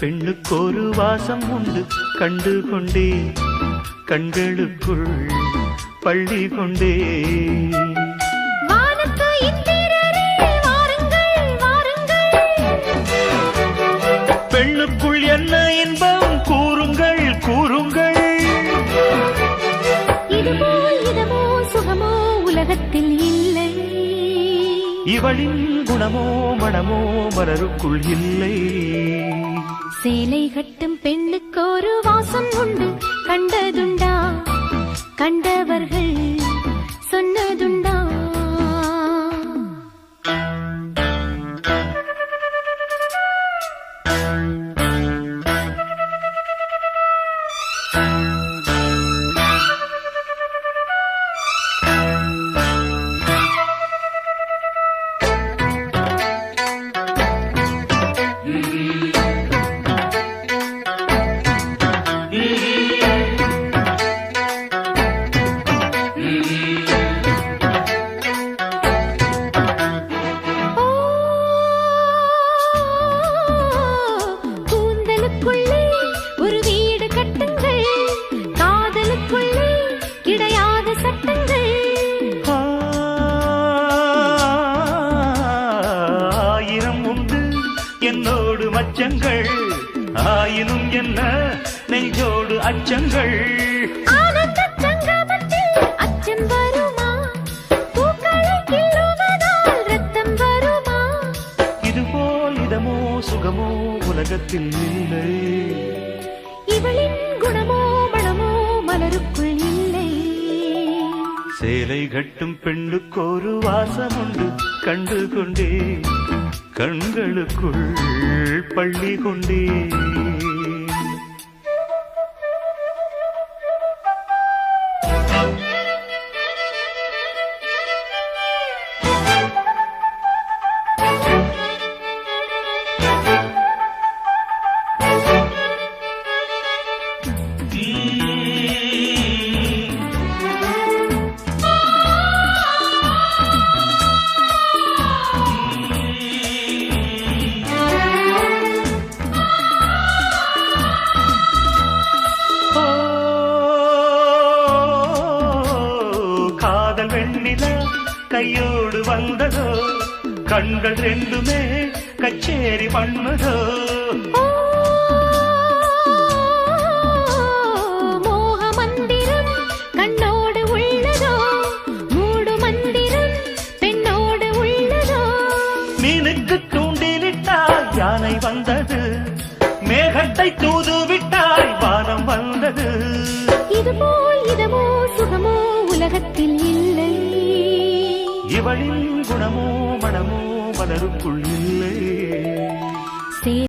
பெண்ணுக்கொரு வாசம் உண்டு கண்டு கொண்டே கண்களுக்குள் பள்ளி கொண்டே பெண்ணுக்குள் என்ன இன்பம் கூறுங்கள் கூறுங்கள். இதுவோ இதமோ சுகமோ உலகத்தில் இல்லை. இவளின் குணமோ மனமோ மலருக்குள் இல்லை. சேலை கட்டும் பெண்ணுக்கு ஒரு வாசம் உண்டு கண்டதுண்டா கண்டவர்கள் சொன்னதுண்டா. ஒரு வீடு கட்டுங்கள் காதலுக்குள்ளே கிடையாத சட்டங்கள். ஆயிரம் உண்டு என்னோடு மச்சங்கள் ஆயினும் என்ன நெஞ்சோடு அச்சங்கள். ஆனந்த சங்கமத்தில் அச்சம் வருமா பூக்களை கிள்ளுவதால் ரத்தம் வருமா. இதுபோல் இதமோ சுகமோ உலகத்தில் இல்லை. இவளின் குணமோ மனமோ மலருக்குள் இல்லை. சேலை கட்டும் பெண்ணுக்கொரு வாசம் உண்டு கண்டு கொண்டே கண்களுக்குள் பள்ளி கொண்டே. வெண்ணிலா கையோடு வந்ததோ கண்கள் ரெண்டுமே கச்சேரி பண்ணதோ. மோக மந்திரம் கண்ணோடு உள்ளதோ மூடு மந்திரம் பெண்ணோடு உள்ளதோ. மீனுக்கு தூண்டிலிட்டால் யானை வந்தது மேகத்தை தூதுவிட்டால் வானம் வந்தது. இதுபோல் இதமோ சுகமோ உலகத்தில் இல்லை. இவளின் குணமோ மனமோ மலருக்குள் இல்லை.